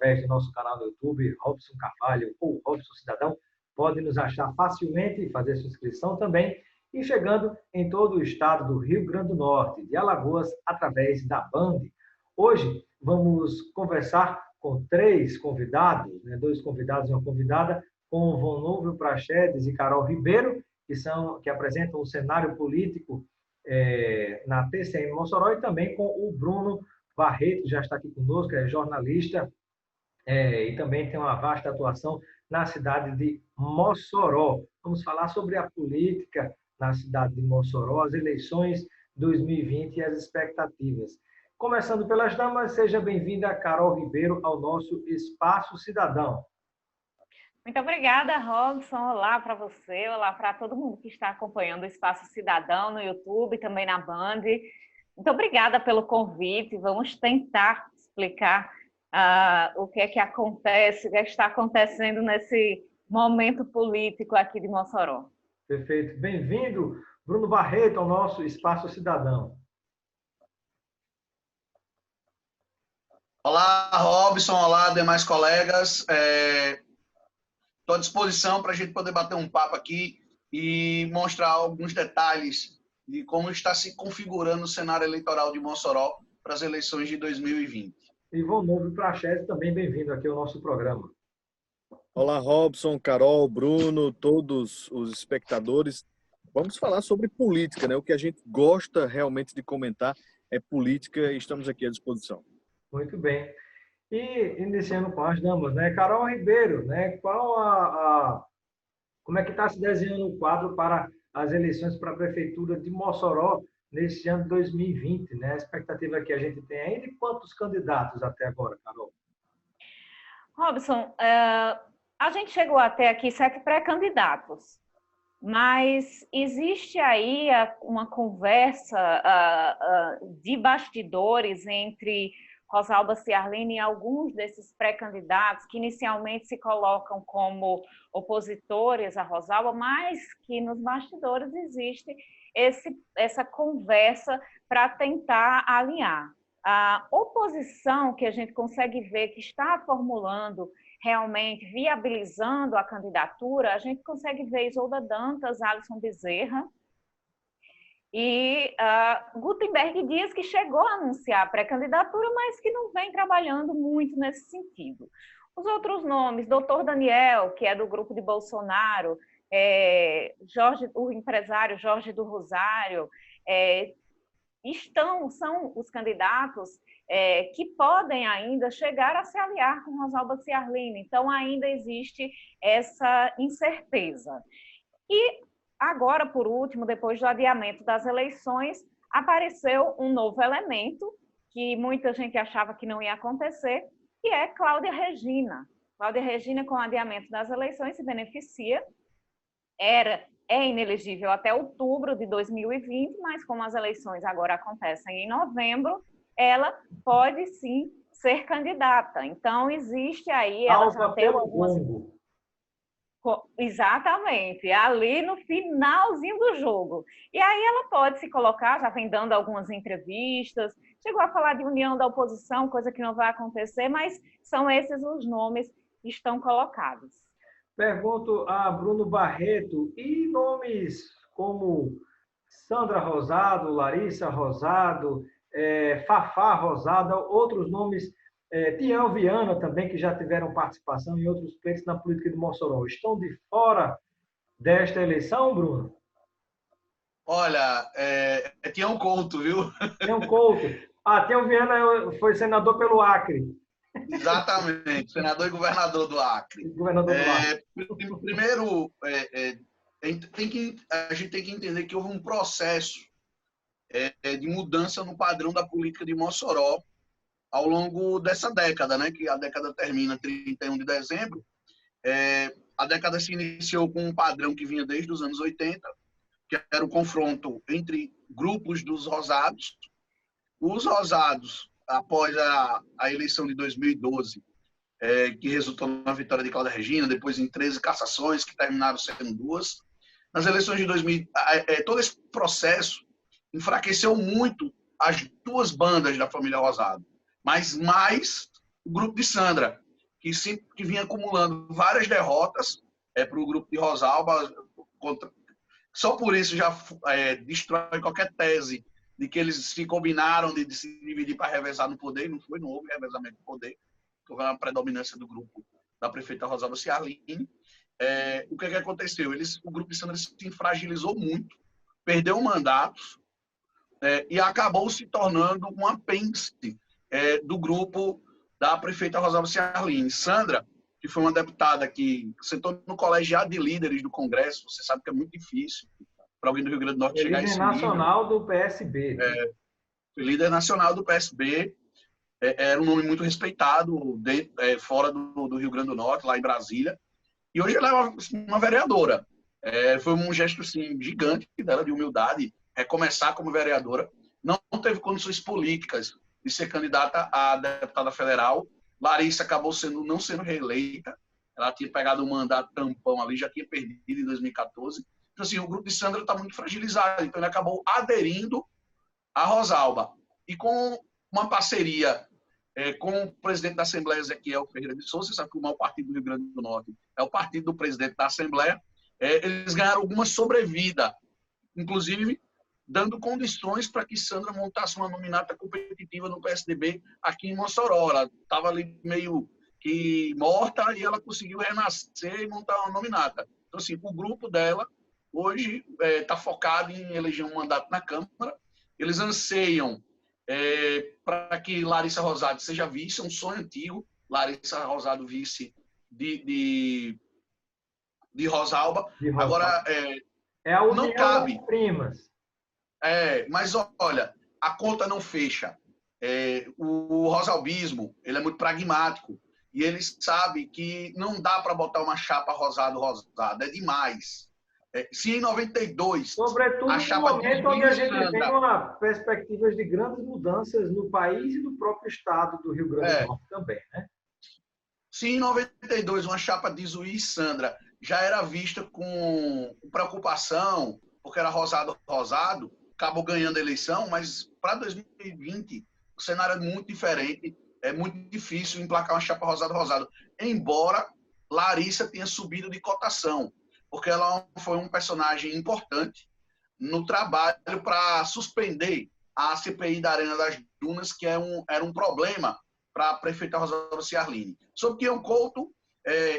através do nosso canal no YouTube, Robson Carvalho ou Robson Cidadão, pode nos achar facilmente e fazer sua inscrição também. E chegando em todo o estado do Rio Grande do Norte, de Alagoas, através da Band. Hoje vamos conversar com 3 convidados, 2 convidados e uma convidada, com Von Núvio Praxedes e Carol Ribeiro, que apresentam o cenário político na TCM Mossoró, e também com o Bruno Barreto, que já está aqui conosco, é jornalista e também tem uma vasta atuação na cidade de Mossoró. Vamos falar sobre a política na cidade de Mossoró, as eleições 2020 e as expectativas. Começando pelas damas, seja bem-vinda, Carol Ribeiro, ao nosso Espaço Cidadão. Muito obrigada, Robson. Olá para você, olá para todo mundo que está acompanhando o Espaço Cidadão no YouTube, também na Band. Muito obrigada pelo convite. Vamos tentar explicar o que é que acontece, o que é que está acontecendo nesse momento político aqui de Mossoró. Perfeito. Bem-vindo, Bruno Barreto, ao nosso Espaço Cidadão. Olá, Robson. Olá, demais colegas. Estou à disposição para a gente poder bater um papo aqui e mostrar alguns detalhes de como está se configurando o cenário eleitoral de Mossoró para as eleições de 2020. E Von Núvio Praxedes, também bem-vindo aqui ao nosso programa. Olá, Robson, Carol, Bruno, todos os espectadores. Vamos falar sobre política, né? O que a gente gosta realmente de comentar é política e estamos aqui à disposição. Muito bem. E iniciando com as damas, né? Carol Ribeiro, né? Como é que está se desenhando o quadro para as eleições para a Prefeitura de Mossoró nesse ano de 2020, né? A expectativa que a gente tem ainda e quantos candidatos até agora, Carol? Robson, a gente chegou até aqui 7 pré-candidatos, mas existe aí uma conversa de bastidores entre Rosalba Ciarline e alguns desses pré-candidatos que inicialmente se colocam como opositores a Rosalba, mas que nos bastidores existe essa conversa para tentar alinhar. A oposição que a gente consegue ver que está formulando, realmente viabilizando a candidatura, a gente consegue ver Isolda Dantas, Alisson Bezerra, e Gutenberg Dias, que chegou a anunciar a pré-candidatura, mas que não vem trabalhando muito nesse sentido. Os outros nomes, Dr. Daniel, que é do grupo de Bolsonaro, o empresário Jorge do Rosário, são os candidatos que podem ainda chegar a se aliar com Rosalba Ciarline. Então, ainda existe essa incerteza. E agora, por último, depois do adiamento das eleições, apareceu um novo elemento que muita gente achava que não ia acontecer, que é Cláudia Regina. Cláudia Regina, com o adiamento das eleições, se beneficia, é inelegível até outubro de 2020, mas como as eleições agora acontecem em novembro, ela pode sim ser candidata. Então, existe aí... ela já tem algumas... Exatamente, ali no finalzinho do jogo. E aí ela pode se colocar, já vem dando algumas entrevistas, chegou a falar de união da oposição, coisa que não vai acontecer, mas são esses os nomes que estão colocados. Pergunto a Bruno Barreto, e nomes como Sandra Rosado, Larissa Rosado, Fafá Rosado, outros nomes... Tião Viana também, que já tiveram participação em outros pleitos na política de Mossoró. Estão de fora desta eleição, Bruno? Olha, Tião Couto, viu? Tião Couto. Tião Viana foi senador pelo Acre. Exatamente, senador e governador do Acre. Governador do Acre. Primeiro, a gente tem que entender que houve um processo de mudança no padrão da política de Mossoró ao longo dessa década, né? Que a década termina 31 de dezembro. A década se iniciou com um padrão que vinha desde os anos 80, que era o confronto entre grupos dos rosados. Os rosados, após a eleição de 2012, que resultou na vitória de Cláudia Regina, depois em 13 cassações, que terminaram sendo 2. Nas eleições de 2000, todo esse processo enfraqueceu muito as 2 bandas da família Rosado, mas mais o grupo de Sandra, que vinha acumulando várias derrotas para o grupo de Rosalba. Só por isso já destrói qualquer tese de que eles se combinaram de se dividir para revezar no poder. Não houve revezamento de poder. Houve uma predominância do grupo da prefeita Rosalba Ciarline. O que aconteceu? O grupo de Sandra se fragilizou muito, perdeu mandatos e acabou se tornando um apêndice do grupo da prefeita Rosalba Ciarline. Sandra, que foi uma deputada que sentou no colegiado de líderes do Congresso, você sabe que é muito difícil para alguém do Rio Grande do Norte chegar a esse nível. Líder nacional do PSB. Foi líder nacional do PSB, era um nome muito respeitado fora do Rio Grande do Norte, lá em Brasília, e hoje ela é uma vereadora. Foi um gesto assim, gigante dela, de humildade, recomeçar como vereadora. Não teve condições políticas de ser candidata a deputada federal. Larissa acabou não sendo reeleita. Ela tinha pegado um mandato tampão ali, já tinha perdido em 2014. Então, assim, o grupo de Sandra está muito fragilizado. Então, ele acabou aderindo a Rosalba. E com uma parceria com o presidente da Assembleia, Ezequiel Ferreira de Souza, você sabe que o maior partido do Rio Grande do Norte é o partido do presidente da Assembleia, eles ganharam alguma sobrevida, inclusive dando condições para que Sandra montasse uma nominata competitiva no PSDB aqui em Mossoró. Ela estava ali meio que morta e ela conseguiu renascer e montar uma nominata. Então, assim, o grupo dela hoje está focado em eleger um mandato na Câmara. Eles anseiam para que Larissa Rosado seja vice, é um sonho antigo, Larissa Rosado vice de Rosalba. Agora, a união não cabe. das primas. Mas olha, a conta não fecha. O rosalbismo, ele é muito pragmático e ele sabe que não dá para botar uma chapa rosado-rosada, é demais. Se em 92 sobretudo a no chapa momento onde a gente Sandra, tem uma perspectivas de grandes mudanças no país e no próprio estado do Rio Grande do Norte também, né? Se em 92 uma chapa de Zuí e Sandra já era vista com preocupação, porque era rosado, acabou ganhando a eleição, mas para 2020 o cenário é muito diferente, é muito difícil emplacar uma chapa rosado. Embora Larissa tenha subido de cotação, porque ela foi um personagem importante no trabalho para suspender a CPI da Arena das Dunas, que era um problema para a prefeita Rosalba Ciarline. Sobre Guilherme Couto,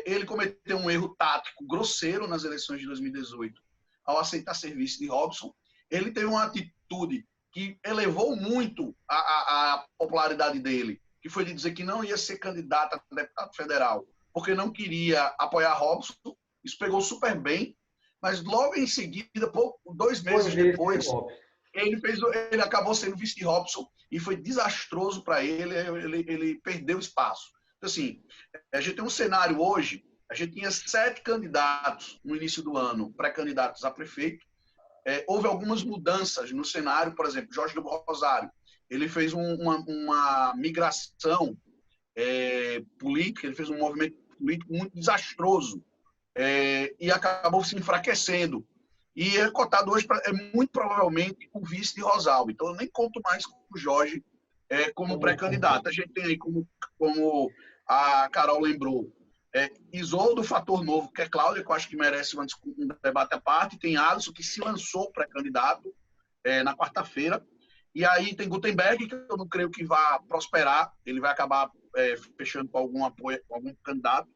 ele cometeu um erro tático grosseiro nas eleições de 2018, ao aceitar serviço de Robson. Ele teve uma atitude que elevou muito a popularidade dele, que foi de dizer que não ia ser candidato a deputado federal, porque não queria apoiar Robson. Isso pegou super bem, mas logo em seguida, 2 meses depois, ele acabou sendo vice de Robson e foi desastroso para ele perdeu espaço. Então, assim, a gente tem um cenário hoje, a gente tinha 7 candidatos no início do ano, pré-candidatos a prefeito. Houve algumas mudanças no cenário, por exemplo, Jorge do Rosário, ele fez uma migração política, ele fez um movimento político muito desastroso e acabou se enfraquecendo. E é cotado hoje, muito provavelmente, o vice de Rosalba. Então, eu nem conto mais com o Jorge como pré-candidato. A gente tem aí, como a Carol lembrou, Isoldo, fator novo, que é Cláudia, que eu acho que merece um debate à parte. Tem Alisson, que se lançou pré-candidato na quarta-feira. E aí tem Gutenberg, que eu não creio que vá prosperar. Ele vai acabar fechando com algum apoio, com algum candidato.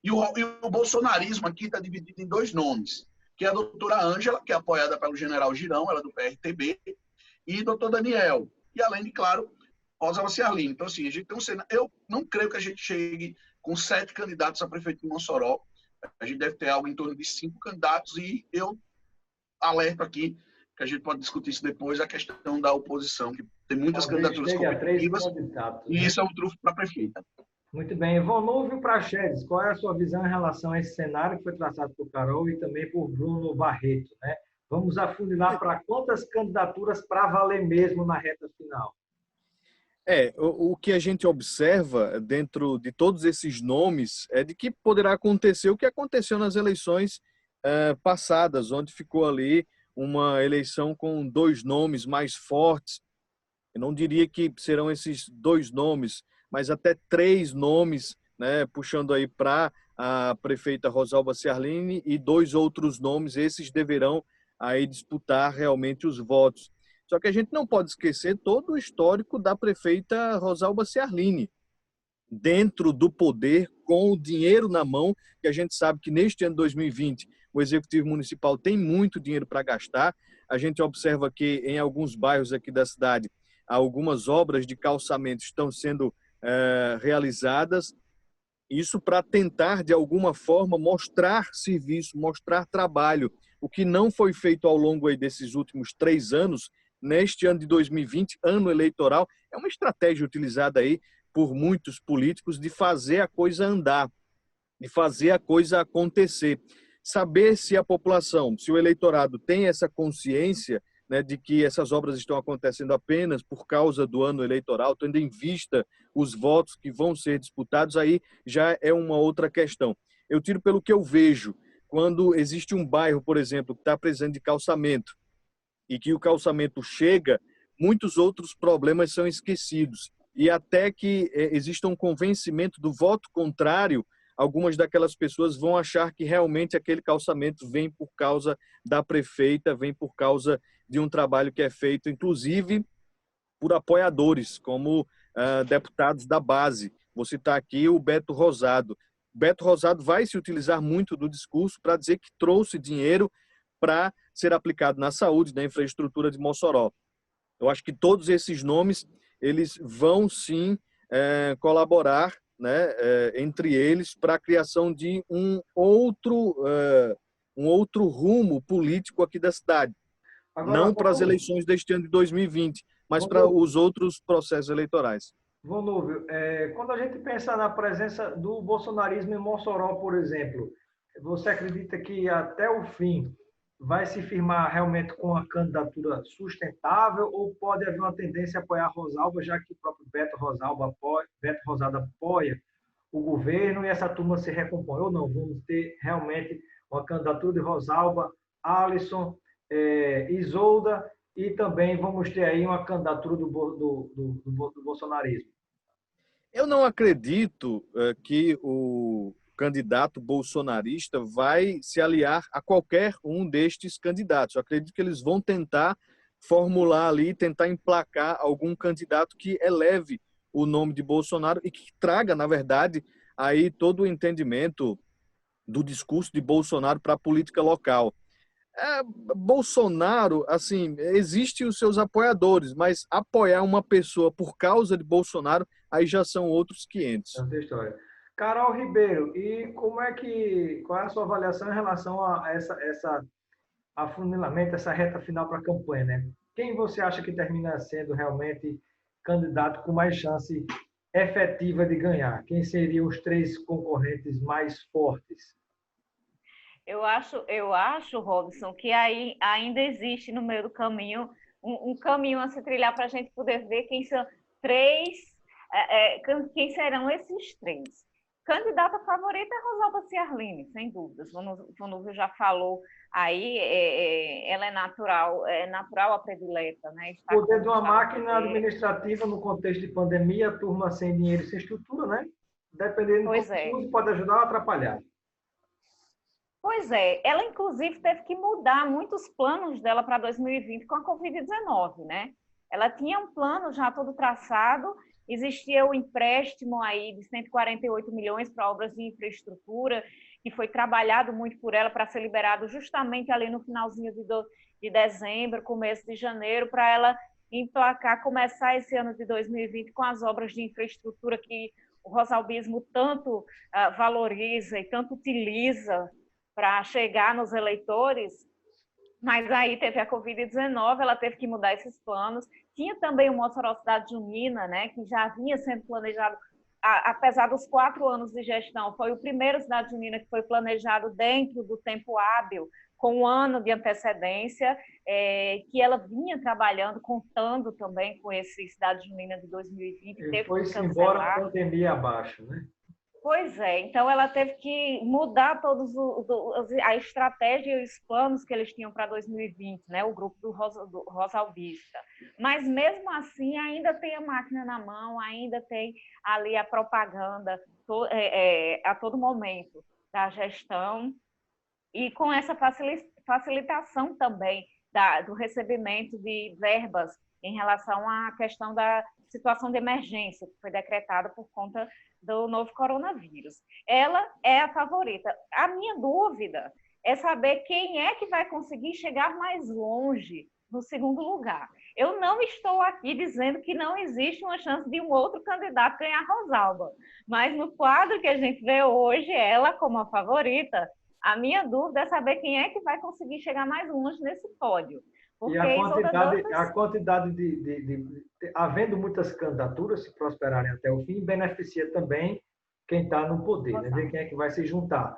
E o bolsonarismo aqui está dividido em 2 nomes, que é a doutora Ângela, que é apoiada pelo general Girão, ela é do PRTB, e doutor Daniel. E além de, claro, Rosalba Ciarline. Então, assim, a gente tem um cenário. Eu não creio que a gente chegue com 7 candidatos a prefeito de Mossoró. A gente deve ter algo em torno de 5 candidatos e eu alerto aqui, que a gente pode discutir isso depois, a questão da oposição, que tem muitas candidaturas competitivas e isso é um trunfo para a prefeita. Muito bem. Vonúvio Praxedes, qual é a sua visão em relação a esse cenário que foi traçado por Carol e também por Bruno Barreto, né? Vamos afunilar para quantas candidaturas para valer mesmo na reta final? O que a gente observa dentro de todos esses nomes é de que poderá acontecer o que aconteceu nas eleições passadas, onde ficou ali uma eleição com 2 nomes mais fortes. Eu não diria que serão esses 2 nomes, mas até 3 nomes né, puxando aí para a prefeita Rosalba Ciarline e 2 outros nomes, esses deverão aí disputar realmente os votos. Só que a gente não pode esquecer todo o histórico da prefeita Rosalba Ciarline, dentro do poder, com o dinheiro na mão, que a gente sabe que neste ano de 2020 o Executivo Municipal tem muito dinheiro para gastar. A gente observa que em alguns bairros aqui da cidade, algumas obras de calçamento estão sendo realizadas, isso para tentar, de alguma forma, mostrar serviço, mostrar trabalho, o que não foi feito ao longo aí desses últimos 3 anos. Neste ano de 2020, ano eleitoral, é uma estratégia utilizada aí por muitos políticos de fazer a coisa andar, de fazer a coisa acontecer. Saber se a população, se o eleitorado tem essa consciência, né, de que essas obras estão acontecendo apenas por causa do ano eleitoral, tendo em vista os votos que vão ser disputados, aí já é uma outra questão. Eu tiro pelo que eu vejo. Quando existe um bairro, por exemplo, que está precisando de calçamento e que o calçamento chega, muitos outros problemas são esquecidos. E até que exista um convencimento do voto contrário, algumas daquelas pessoas vão achar que realmente aquele calçamento vem por causa da prefeita, vem por causa de um trabalho que é feito, inclusive, por apoiadores, como deputados da base. Vou citar aqui o Beto Rosado. Beto Rosado vai se utilizar muito do discurso para dizer que trouxe dinheiro para ser aplicado na saúde, na infraestrutura de Mossoró. Eu acho que todos esses nomes, eles vão sim colaborar, né, entre eles, para a criação de um outro rumo político aqui da cidade. Agora, não para as eleições deste ano de 2020, mas para os outros processos eleitorais. Vonúvio, quando a gente pensa na presença do bolsonarismo em Mossoró, por exemplo, você acredita que até o fim vai se firmar realmente com uma candidatura sustentável ou pode haver uma tendência a apoiar Rosalba, já que o próprio Beto Rosado apoia o governo e essa turma se recompõe? Ou não? Vamos ter realmente uma candidatura de Rosalba, Alisson, Isolda e também vamos ter aí uma candidatura do bolsonarismo. Eu não acredito que o candidato bolsonarista vai se aliar a qualquer um destes candidatos. Eu acredito que eles vão tentar formular ali, tentar emplacar algum candidato que eleve o nome de Bolsonaro e que traga, na verdade, aí todo o entendimento do discurso de Bolsonaro para a política local. Bolsonaro, assim, existem os seus apoiadores, mas apoiar uma pessoa por causa de Bolsonaro, aí já são outros 500. Essa história. Carol Ribeiro, e qual é a sua avaliação em relação a essa afunilamento, essa reta final para a campanha, né? Quem você acha que termina sendo realmente candidato com mais chance efetiva de ganhar? Quem seriam os 3 concorrentes mais fortes? Eu acho, Robson, que aí ainda existe no meio do caminho um caminho a se trilhar para a gente poder ver quem são quem serão esses 3. Candidata favorita é Rosalba Ciarline, sem dúvidas. O Vonúvio já falou aí, ela é natural a predileta, né? O poder de uma máquina administrativa no contexto de pandemia, a turma sem dinheiro e sem estrutura, né? Dependendo do que uso, pode ajudar ou atrapalhar. Pois é, ela inclusive teve que mudar muitos planos dela para 2020 com a Covid-19, né? Ela tinha um plano já todo traçado, existia o empréstimo aí de 148 milhões para obras de infraestrutura, que foi trabalhado muito por ela para ser liberado justamente ali no finalzinho de dezembro, começo de janeiro, para ela emplacar, começar esse ano de 2020 com as obras de infraestrutura que o rosalbismo tanto valoriza e tanto utiliza para chegar nos eleitores, mas aí teve a Covid-19, ela teve que mudar esses planos. Tinha também o Mossoró Cidade Junina, né, que já vinha sendo planejado, apesar dos 4 anos de gestão, foi o primeiro Cidade Junina que foi planejado dentro do tempo hábil, com 1 ano de antecedência, que ela vinha trabalhando, contando também com esse Cidade Junina de 2020. E foi-se embora a pandemia abaixo, né? Pois é, então ela teve que mudar a estratégia e os planos que eles tinham para 2020, né? O grupo do Rosalvista. Mas mesmo assim ainda tem a máquina na mão, ainda tem ali a propaganda a todo momento da gestão e com essa facilitação também do recebimento de verbas em relação à questão da situação de emergência que foi decretada por conta do novo coronavírus. Ela é a favorita. A minha dúvida é saber quem é que vai conseguir chegar mais longe no segundo lugar. Eu não estou aqui dizendo que não existe uma chance de um outro candidato ganhar Rosalba, mas no quadro que a gente vê hoje, ela como a favorita, a minha dúvida é saber quem é que vai conseguir chegar mais longe nesse pódio. Porque a quantidade havendo muitas candidaturas, se prosperarem até o fim, beneficia também quem está no poder, né? Ver quem é que vai se juntar.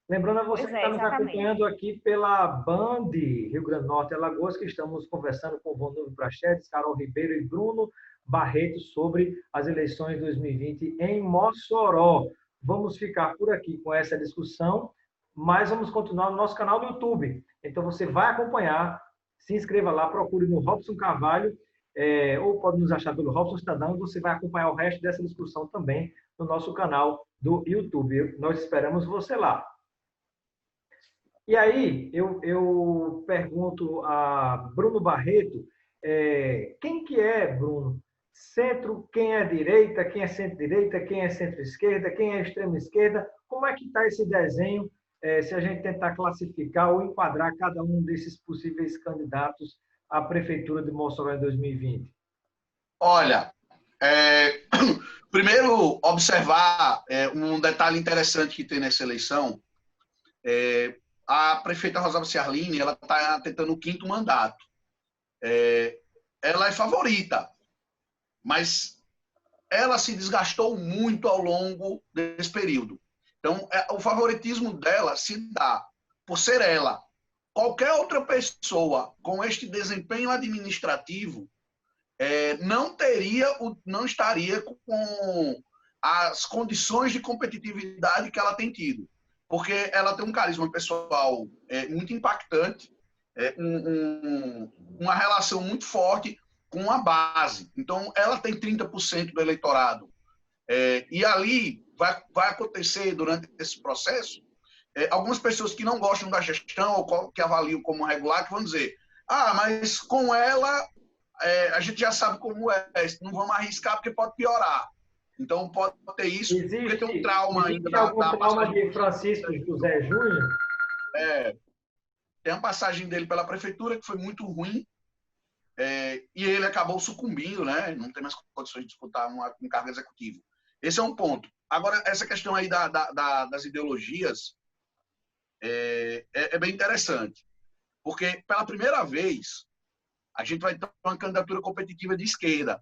Lembrando a você que está nos acompanhando aqui pela Band Rio Grande do Norte e Alagoas, que estamos conversando com o Vonúvio Prachedes, Carol Ribeiro e Bruno Barreto sobre as eleições de 2020 em Mossoró. Vamos ficar por aqui com essa discussão, mas vamos continuar no nosso canal do YouTube. Então você vai acompanhar, se inscreva lá, procure no Robson Carvalho, ou pode nos achar pelo Robson Cidadão, e você vai acompanhar o resto dessa discussão também no nosso canal do YouTube. Nós esperamos você lá. E aí, eu pergunto a Bruno Barreto, quem que é, Bruno? Centro, quem é direita, quem é centro-direita, quem é centro-esquerda, quem é extrema-esquerda? Como é que está esse desenho, se a gente tentar classificar ou enquadrar cada um desses possíveis candidatos à Prefeitura de Mossoró em 2020? Olha, primeiro observar um detalhe interessante que tem nessa eleição. A prefeita Rosalba Ciarline, ela está tentando o 5º mandato. Ela é favorita, mas ela se desgastou muito ao longo desse período. Então, o favoritismo dela se dá por ser ela. Qualquer outra pessoa com este desempenho administrativo não estaria com as condições de competitividade que ela tem tido. Porque ela tem um carisma pessoal muito impactante, uma relação muito forte com a base. Então, ela tem 30% do eleitorado. E ali vai acontecer, durante esse processo, algumas pessoas que não gostam da gestão ou que avaliam como regular, que vão dizer, mas com ela a gente já sabe como é, não vamos arriscar porque pode piorar. Então, pode ter isso, porque tem um trauma ainda da trauma de Francisco José Júnior? Tem a passagem dele pela prefeitura, que foi muito ruim, e ele acabou sucumbindo, né? Não tem mais condições de disputar um cargo executivo. Esse é um ponto. Agora, essa questão aí das ideologias é bem interessante, porque, pela primeira vez, a gente vai ter uma candidatura competitiva de esquerda.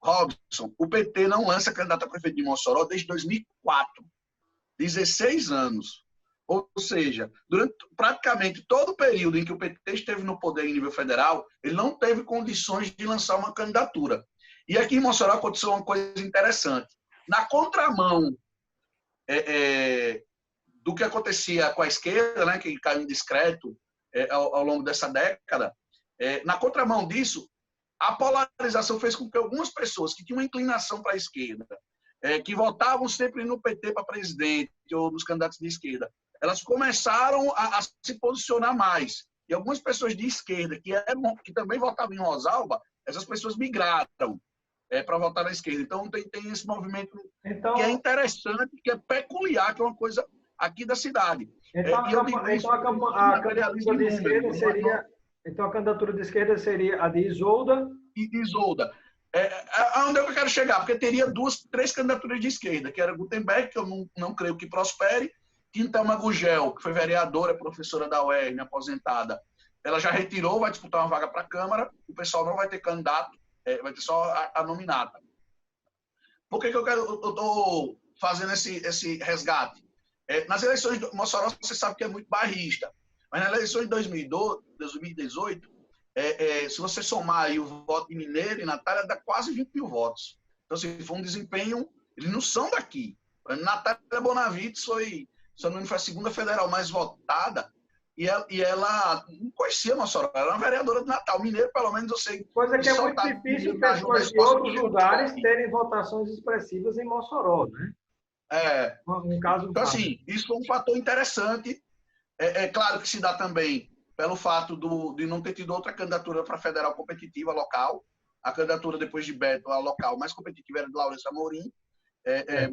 Robson, o PT não lança candidato a prefeito de Mossoró desde 2004. 16 anos. Ou seja, durante praticamente todo o período em que o PT esteve no poder em nível federal, ele não teve condições de lançar uma candidatura. E aqui em Mossoró aconteceu uma coisa interessante. Na contramão do que acontecia com a esquerda, né, que caiu em discreto ao longo dessa década, na contramão disso, a polarização fez com que algumas pessoas que tinham uma inclinação para a esquerda, que votavam sempre no PT para presidente ou nos candidatos de esquerda, elas começaram a se posicionar mais. E algumas pessoas de esquerda, que também votavam em Rosalba, essas pessoas migraram para votar na esquerda. Então, tem esse movimento que é interessante, que é peculiar, que é uma coisa aqui da cidade. Então, a candidatura de esquerda seria a de Isolda? Isolda. Onde eu quero chegar? Porque teria 3 candidaturas de esquerda, que era Gutenberg, que eu não creio que prospere, Quintama Gugel, que foi vereadora, professora da UERN, aposentada. Ela já retirou, vai disputar uma vaga para a Câmara, o pessoal não vai ter candidato, vai ter só a nominata. Por que eu estou fazendo esse resgate? Nas eleições de Mossoró, você sabe que é muito bairrista, mas nas eleições de 2018, se você somar aí o voto de Mineiro e Natália, dá quase 20 mil votos. Então, assim, foi um desempenho, eles não são daqui. Natália Bonavides foi, se eu não me engano, foi a segunda federal mais votada, e ela não conhecia Mossoró, ela era uma vereadora de Natal. Mineiro, pelo menos, eu sei. Coisa que é muito difícil pessoas de outros lugares terem votações expressivas em Mossoró, né? Um caso então, assim, isso foi um fator interessante. É claro que se dá também pelo fato de não ter tido outra candidatura para federal competitiva local. A candidatura depois de Beto, a local mais competitiva, era de Laurence Amorim.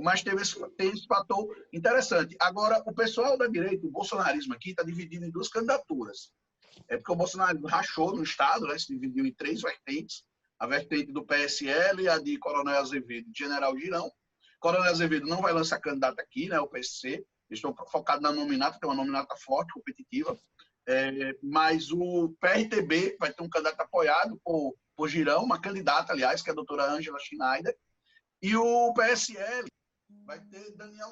Mas teve esse fator interessante. Agora, o pessoal da direita, o bolsonarismo aqui, está dividido em duas candidaturas. Porque o bolsonarismo rachou no Estado, né, se dividiu em 3 vertentes. A vertente do PSL, a de Coronel Azevedo e General Girão. Coronel Azevedo não vai lançar candidato aqui, né, o PSC. Eles estão focados na nominata, tem uma nominata forte, competitiva. Mas o PRTB vai ter um candidato apoiado por Girão, uma candidata, aliás, que é a doutora Ângela Schneider. E o PSL vai ter Daniel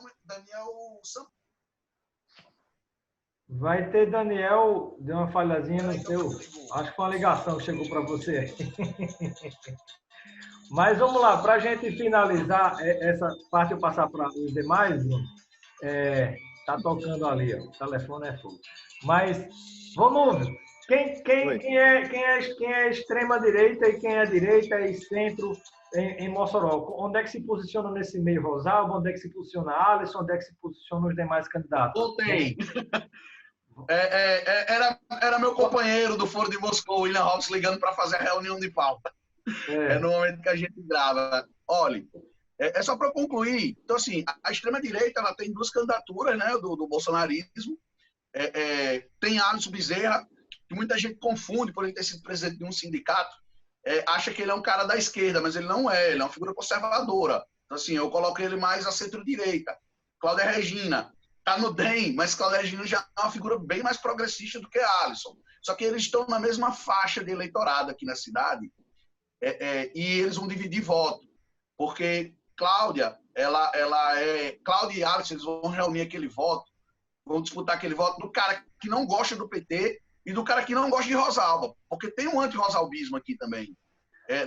Sampaio. Vai ter Daniel, deu uma falhazinha no seu. Acho que foi uma ligação que chegou para você. Mas vamos lá, para a gente finalizar essa parte, eu passar para os demais, Bruno. Tá tocando ali, ó. O telefone é fogo. Mas vamos. Quem é extrema direita e quem é direita e centro em Mossoró? Onde é que se posiciona nesse meio Rosalba? Onde é que se posiciona Alisson? Onde é que se posiciona os demais candidatos? Voltei. Era meu companheiro do Foro de Moscou, William Robson, ligando para fazer a reunião de pauta. No momento que a gente grava. Olha, só para concluir. Então, assim, a extrema-direita ela tem 2 candidaturas, né, do bolsonarismo. Tem Alisson Bezerra, que muita gente confunde por ele ter sido presidente de um sindicato. Acha que ele é um cara da esquerda, mas ele não é. Ele é uma figura conservadora. Então, assim, eu coloco ele mais à centro-direita. Cláudia Regina está no DEM, mas Cláudia Regina já é uma figura bem mais progressista do que Alisson. Só que eles estão na mesma faixa de eleitorado aqui na cidade, e eles vão dividir voto, porque Cláudia e Alisson, eles vão reunir aquele voto, vão disputar aquele voto do cara que não gosta do PT e do cara que não gosta de Rosalba, porque tem um anti-rosalbismo aqui também.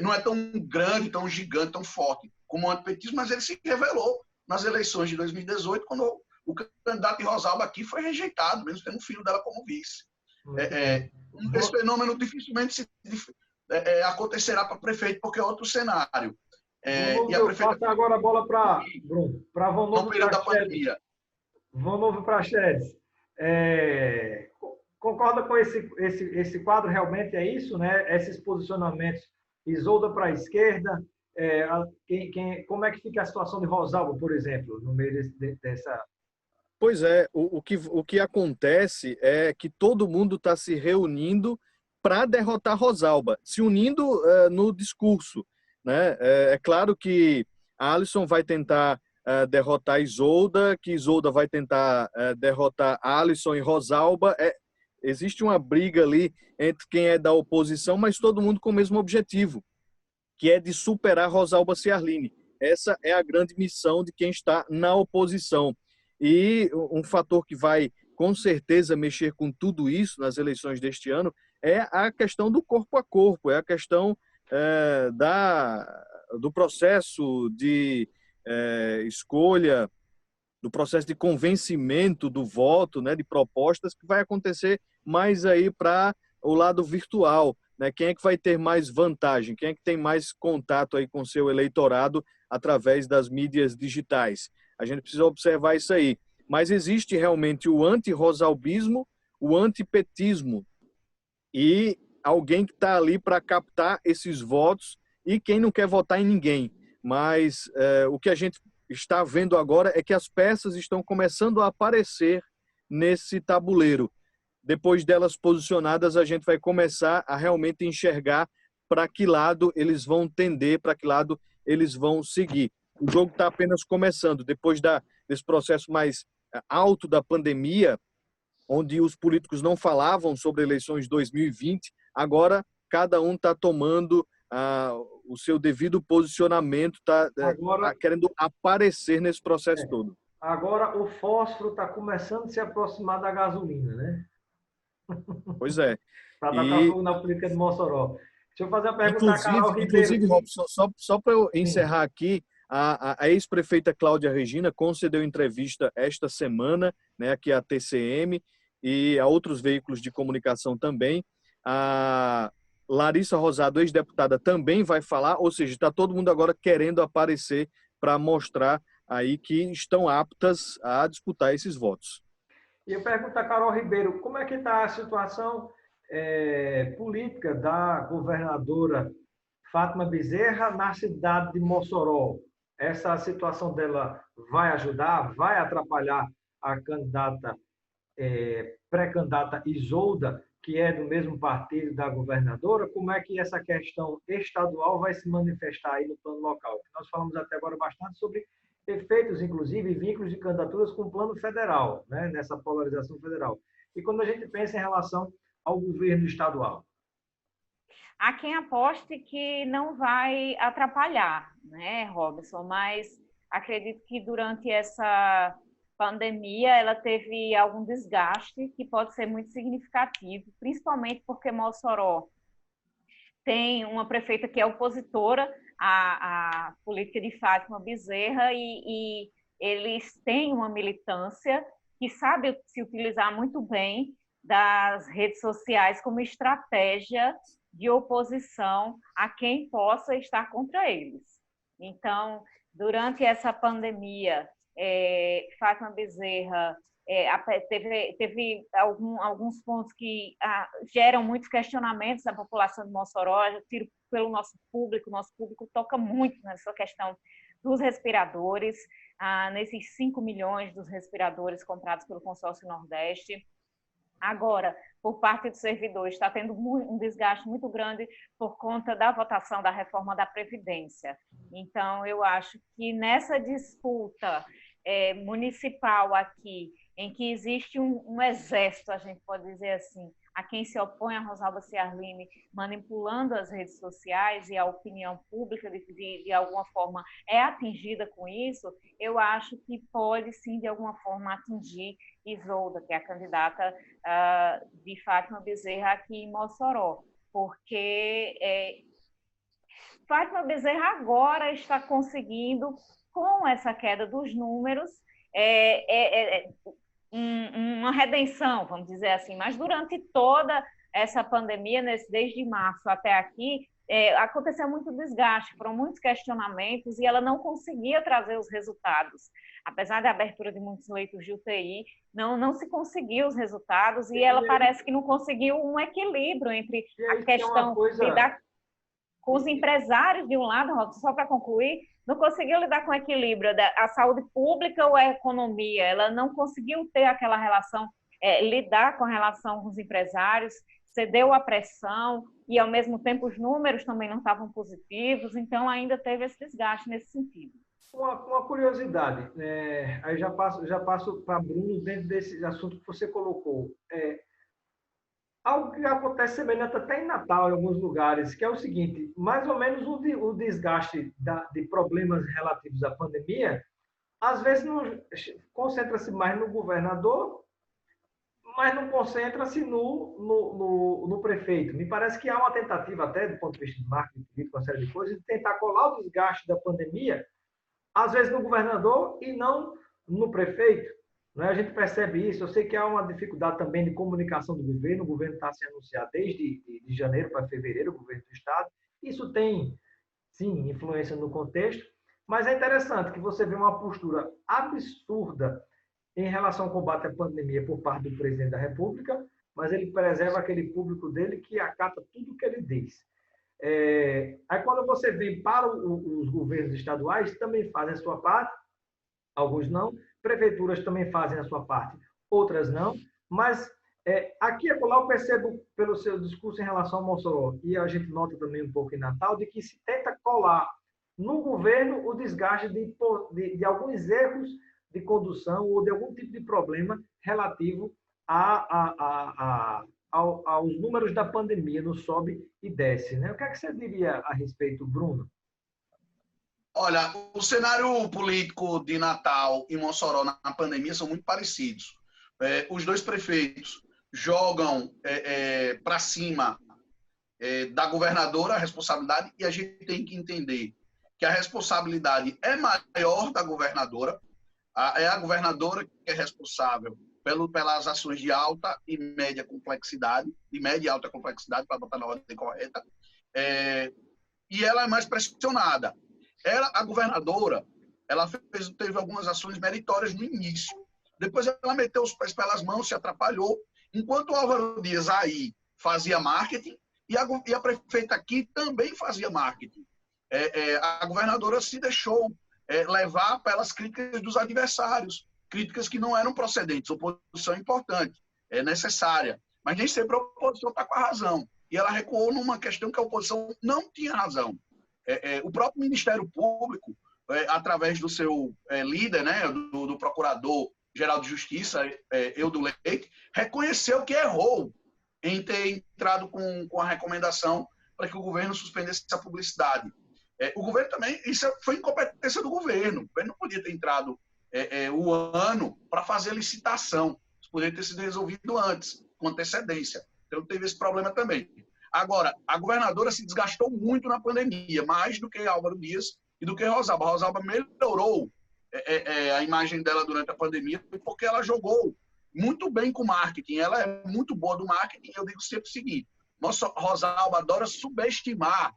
Não é tão grande, tão gigante, tão forte como o antipetismo, mas ele se revelou nas eleições de 2018, quando o candidato de Rosalba aqui foi rejeitado, mesmo tendo um filho dela como vice. Esse fenômeno dificilmente acontecerá para prefeito, porque é outro cenário. E a prefeita... Passa agora a bola para Bruno, para Vão Novo Praxedes. Concorda com esse quadro? Realmente é isso, né? Esses posicionamentos, Isolda para a esquerda, como é que fica a situação de Rosalba, por exemplo, no meio dessa... Pois é, o que acontece é que todo mundo está se reunindo para derrotar Rosalba, se unindo no discurso, né? É claro que Alisson vai tentar derrotar Isolda, que Isolda vai tentar derrotar Alisson e Rosalba. Existe uma briga ali entre quem é da oposição, mas todo mundo com o mesmo objetivo, que é de superar Rosalba Ciarline. Essa é a grande missão de quem está na oposição. E um fator que vai, com certeza, mexer com tudo isso nas eleições deste ano é a questão do corpo a corpo, é a questão do processo de escolha, do processo de convencimento do voto, né, de propostas, que vai acontecer mais aí para o lado virtual, né? Quem é que vai ter mais vantagem? Quem é que tem mais contato aí com seu eleitorado através das mídias digitais? A gente precisa observar isso aí. Mas existe realmente o anti-rosalbismo, o antipetismo e alguém que está ali para captar esses votos e quem não quer votar em ninguém. Mas o que a gente está vendo agora é que as peças estão começando a aparecer nesse tabuleiro. Depois delas posicionadas, a gente vai começar a realmente enxergar para que lado eles vão tender, para que lado eles vão seguir. O jogo está apenas começando. Depois desse processo mais alto da pandemia, onde os políticos não falavam sobre eleições de 2020, agora cada um está tomando o seu devido posicionamento, está querendo aparecer nesse processo todo. Agora o fósforo está começando a se aproximar da gasolina, né? Pois é. Para tocar fogo na política de Mossoró. Deixa eu fazer uma pergunta a Carol Ribeiro. Inclusive, Robson, só para eu encerrar aqui, A ex-prefeita Cláudia Regina concedeu entrevista esta semana, né, aqui à TCM e a outros veículos de comunicação também. A Larissa Rosado, ex-deputada, também vai falar, ou seja, está todo mundo agora querendo aparecer para mostrar aí que estão aptas a disputar esses votos. E eu pergunto a Carol Ribeiro, como é que está a situação política da governadora Fátima Bezerra na cidade de Mossoró? Essa situação dela vai ajudar, vai atrapalhar a candidata, pré-candidata Isolda, que é do mesmo partido da governadora? Como é que essa questão estadual vai se manifestar aí no plano local? Nós falamos até agora bastante sobre efeitos, inclusive, e vínculos de candidaturas com o plano federal, né, nessa polarização federal. E quando a gente pensa em relação ao governo estadual? Há quem aposte que não vai atrapalhar, né, Robson? Mas acredito que durante essa pandemia ela teve algum desgaste que pode ser muito significativo, principalmente porque Mossoró tem uma prefeita que é opositora à política de Fátima Bezerra e eles têm uma militância que sabe se utilizar muito bem das redes sociais como estratégia de oposição a quem possa estar contra eles. Então, durante essa pandemia, Fátima Bezerra teve alguns pontos que geram muitos questionamentos da população de Mossoró. Eu tiro pelo nosso público toca muito nessa questão dos respiradores, nesses 5 milhões dos respiradores comprados pelo Consórcio Nordeste. Agora, por parte dos servidores, está tendo um desgaste muito grande por conta da votação da reforma da Previdência. Então, eu acho que nessa disputa municipal aqui, em que existe um exército, a gente pode dizer assim, a quem se opõe a Rosalba Ciarline, manipulando as redes sociais e a opinião pública de alguma forma é atingida com isso, eu acho que pode sim, de alguma forma, atingir Isolda, que é a candidata de Fátima Bezerra aqui em Mossoró, porque Fátima Bezerra agora está conseguindo, com essa queda dos números, uma redenção, vamos dizer assim, mas durante toda essa pandemia, desde março até aqui, aconteceu muito desgaste, foram muitos questionamentos e ela não conseguia trazer os resultados. Apesar da abertura de muitos leitos de UTI, não se conseguiu os resultados e ela parece que não conseguiu um equilíbrio entre a questão de lidar com os empresários de um lado, só para concluir, não conseguiu lidar com o equilíbrio da saúde pública ou a economia, ela não conseguiu ter aquela relação, lidar com a relação com os empresários, cedeu à pressão e, ao mesmo tempo, os números também não estavam positivos, então ainda teve esse desgaste nesse sentido. Uma curiosidade, aí já passo para Bruno dentro desse assunto que você colocou. Algo que acontece semelhante até em Natal, em alguns lugares, que é o seguinte, mais ou menos o desgaste de problemas relativos à pandemia, às vezes concentra-se mais no governador, mas não concentra-se no prefeito. Me parece que há uma tentativa, até do ponto de vista de marketing político, uma série de coisas, de tentar colar o desgaste da pandemia, às vezes no governador e não no prefeito. A gente percebe isso. Eu sei que há uma dificuldade também de comunicação do governo. O governo está se anunciando desde de janeiro para fevereiro, o governo do Estado. Isso tem, sim, influência no contexto, mas é interessante que você vê uma postura absurda em relação ao combate à pandemia por parte do presidente da República, mas ele preserva aquele público dele que acata tudo o que ele diz. Aí, quando você vem para os governos estaduais, também fazem a sua parte, alguns não, prefeituras também fazem a sua parte, outras não, mas aqui e acolá eu percebo pelo seu discurso em relação ao Mossoró, e a gente nota também um pouco em Natal, de que se tenta colar no governo o desgaste de alguns erros de condução ou de algum tipo de problema relativo aos números da pandemia, no sobe e desce. Né? O que é que você diria a respeito, Bruno? Olha, o cenário político de Natal e Mossoró na pandemia são muito parecidos. Os dois prefeitos jogam para cima da governadora a responsabilidade, e a gente tem que entender que a responsabilidade é maior da governadora. É a governadora que é responsável pelas ações de alta e média complexidade, de média e alta complexidade, para botar na ordem correta, e ela é mais pressionada. A governadora, teve algumas ações meritórias no início. Depois ela meteu os pés pelas mãos, se atrapalhou, enquanto o Álvaro Dias aí fazia marketing e a prefeita aqui também fazia marketing. A governadora se deixou levar pelas críticas dos adversários, críticas que não eram procedentes. Oposição é importante, é necessária, mas nem sempre a oposição está com a razão. E ela recuou numa questão que a oposição não tinha razão. O próprio Ministério Público, através do seu líder, né, do Procurador-Geral de Justiça, Eudo Leite, reconheceu que errou em ter entrado com a recomendação para que o governo suspendesse essa publicidade. O governo também, isso foi incompetência do governo. O governo não podia ter entrado o ano para fazer licitação. Isso poderia ter sido resolvido antes, com antecedência. Então, teve esse problema também. Agora, a governadora se desgastou muito na pandemia, mais do que Álvaro Dias e do que Rosalba. A Rosalba melhorou a imagem dela durante a pandemia porque ela jogou muito bem com o marketing. Ela é muito boa do marketing. Eu digo sempre o seguinte, Rosalba adora subestimar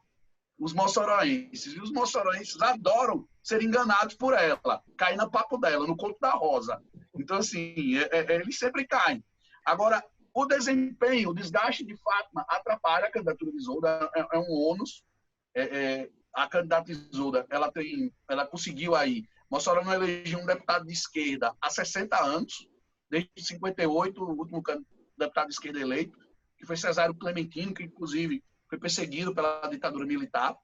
os moçoroenses. E os moçoroenses adoram ser enganados por ela, cair no papo dela, no conto da Rosa. Então, assim, eles sempre caem. Agora, o desempenho, o desgaste de Fátima atrapalha a candidatura de Isolda, é um ônus. A candidata Isolda, ela conseguiu aí, Mossoró não elegeu um deputado de esquerda há 60 anos, desde 58, o último deputado de esquerda eleito, que foi Cesário Clementino, que inclusive foi perseguido pela ditadura militar.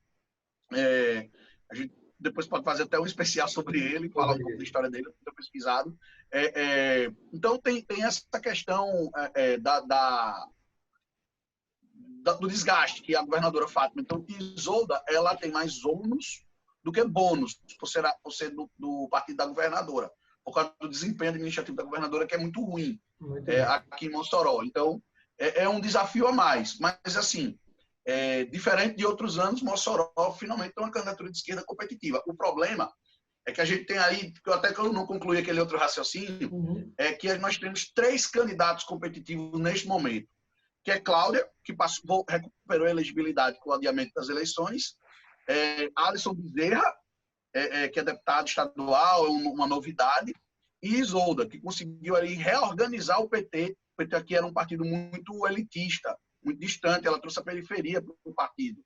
A gente depois pode fazer até um especial sobre ele, falar um pouco da história dele, eu estou pesquisado. Então, tem essa questão do desgaste que a governadora Fátima. Então, Isolda, ela tem mais ônus do que bônus, por ser do partido da governadora, por causa do desempenho administrativo da governadora, que é muito ruim aqui em Mossoró. Então, é um desafio a mais. Mas, assim, diferente de outros anos, Mossoró finalmente tem uma candidatura de esquerda competitiva. O problema é que a gente tem aí, até que eu não concluí aquele outro raciocínio, é que nós temos 3 candidatos competitivos neste momento, que é Cláudia, que recuperou a elegibilidade com o adiamento das eleições, Alisson Bezerra, que é deputado estadual, é uma novidade, e Isolda, que conseguiu ali reorganizar o PT. O PT aqui era um partido muito elitista, muito distante, ela trouxe a periferia para o partido.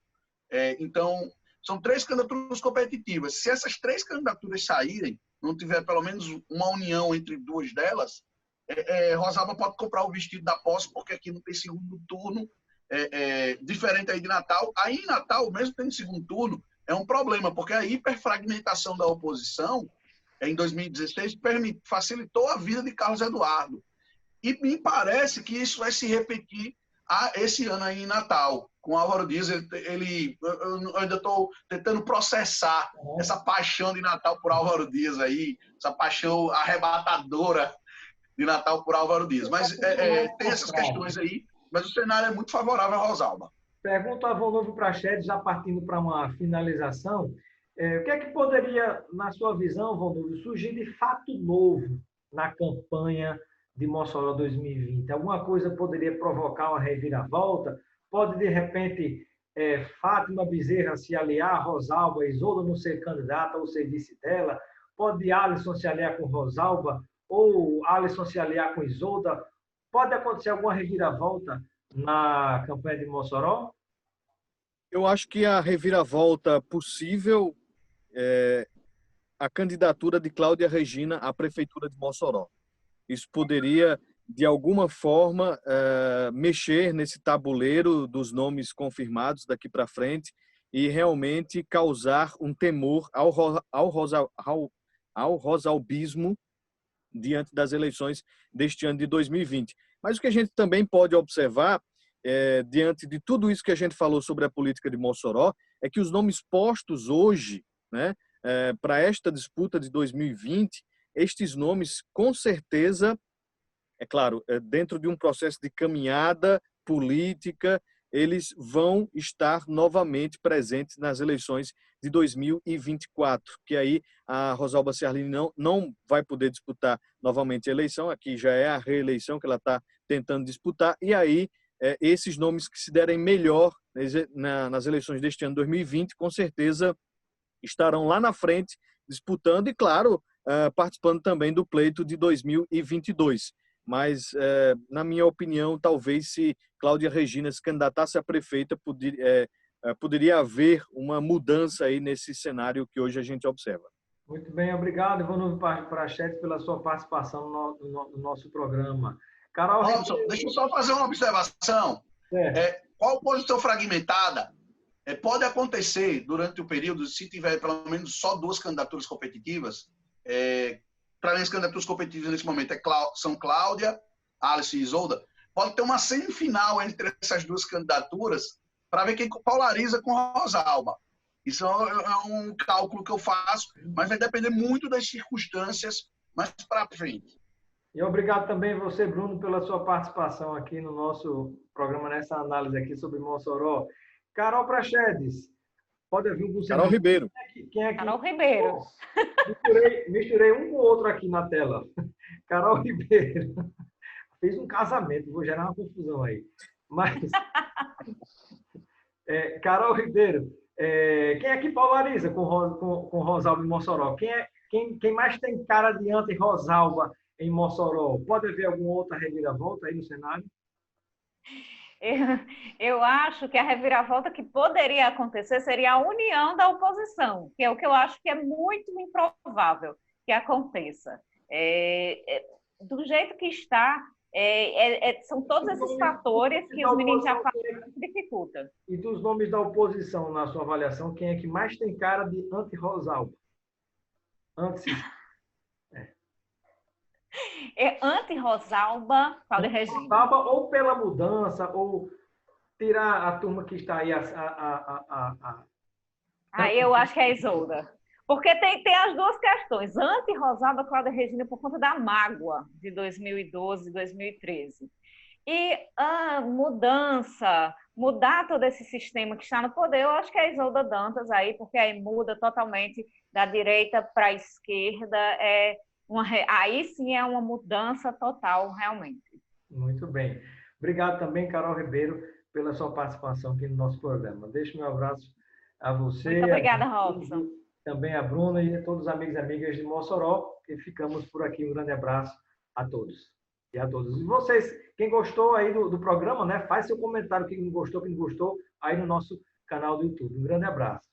Então, são 3 candidaturas competitivas. Se essas 3 candidaturas saírem, não tiver pelo menos uma união entre 2 delas, Rosalba pode comprar o vestido da posse, porque aqui não tem segundo turno, diferente aí de Natal. Aí em Natal, mesmo tendo segundo turno, é um problema, porque a hiperfragmentação da oposição, em 2016, facilitou a vida de Carlos Eduardo. E me parece que isso vai se repetir esse ano aí em Natal, com Álvaro Dias. Eu ainda estou tentando processar essa paixão de Natal por Álvaro Dias aí, essa paixão arrebatadora de Natal por Álvaro Dias. Mas tem essas questões aí, mas o cenário é muito favorável a Rosalba. Pergunta a Volnovo Prachedes, já partindo para uma finalização. O que é que poderia, na sua visão, Volnovo, surgir de fato novo na campanha de Mossoró 2020? Alguma coisa poderia provocar uma reviravolta? Pode, de repente, Fátima Bezerra se aliar a Rosalba, Isolda não ser candidata ou ser vice dela? Pode Alisson se aliar com Rosalba ou Alisson se aliar com Isolda? Pode acontecer alguma reviravolta na campanha de Mossoró? Eu acho que a reviravolta possível é a candidatura de Cláudia Regina à Prefeitura de Mossoró. Isso poderia, de alguma forma, mexer nesse tabuleiro dos nomes confirmados daqui para frente e realmente causar um temor ao rosalbismo diante das eleições deste ano de 2020. Mas o que a gente também pode observar, diante de tudo isso que a gente falou sobre a política de Mossoró, é que os nomes postos hoje, né, para esta disputa de 2020, estes nomes, com certeza, é claro, dentro de um processo de caminhada política, eles vão estar novamente presentes nas eleições de 2024, que aí a Rosalba Ciarline não vai poder disputar novamente a eleição, aqui já é a reeleição que ela está tentando disputar, e aí esses nomes que se derem melhor nas eleições deste ano 2020, com certeza estarão lá na frente disputando e, claro, participando também do pleito de 2022. Mas, na minha opinião, talvez se Cláudia Regina se candidatasse a prefeita, poderia haver uma mudança aí nesse cenário que hoje a gente observa. Muito bem, obrigado, Ivanildo Prachedes, pela sua participação no nosso programa. Carol, Robson, deixa eu só fazer uma observação. Qual posição fragmentada pode acontecer durante o período, se tiver pelo menos só 2 candidaturas competitivas? Para mim, as candidaturas competitivas nesse momento são Cláudia, Alice e Isolda. Pode ter uma semifinal entre essas 2 candidaturas para ver quem polariza com Rosalba. Isso é um cálculo que eu faço, mas vai depender muito das circunstâncias mais para frente. E obrigado também você, Bruno, pela sua participação aqui no nosso programa, nessa análise aqui sobre Mossoró. Carol Prachedes, pode haver um buzinar. Carol Ribeiro. Quem é que... Carol Ribeiro. Misturei um com o outro aqui na tela. Carol Ribeiro. Fez um casamento, vou gerar uma confusão aí. Mas, Carol Ribeiro, quem é que polariza com Rosalba em Mossoró? Quem mais tem cara de anti-Rosalba em Mossoró? Pode haver alguma outra reviravolta aí no cenário? Eu acho que a reviravolta que poderia acontecer seria a união da oposição, que é o que eu acho que é muito improvável que aconteça. Do jeito que está, são todos esses fatores que os meninos já falaram que dificultam. E dos nomes da oposição, na sua avaliação, quem é que mais tem cara de anti-Rosalba? Anti-Rosalba, Cláudia Regina. Rosalba ou pela mudança, ou tirar a turma que está aí. Eu acho que é a Isolda. Porque tem as 2 questões. Anti-Rosalba, Cláudia Regina, por conta da mágoa de 2012, 2013. E a mudar todo esse sistema que está no poder, eu acho que é a Isolda Dantas aí, porque aí muda totalmente da direita para a esquerda. Aí sim é uma mudança total, realmente. Muito bem. Obrigado também, Carol Ribeiro, pela sua participação aqui no nosso programa. Deixo meu abraço a você. Muito obrigada, Robson. Também a Bruna e a todos os amigos e amigas de Mossoró. E ficamos por aqui. Um grande abraço a todos. E a todos. E vocês, quem gostou aí do programa, né? Faz seu comentário, quem não gostou, aí no nosso canal do YouTube. Um grande abraço.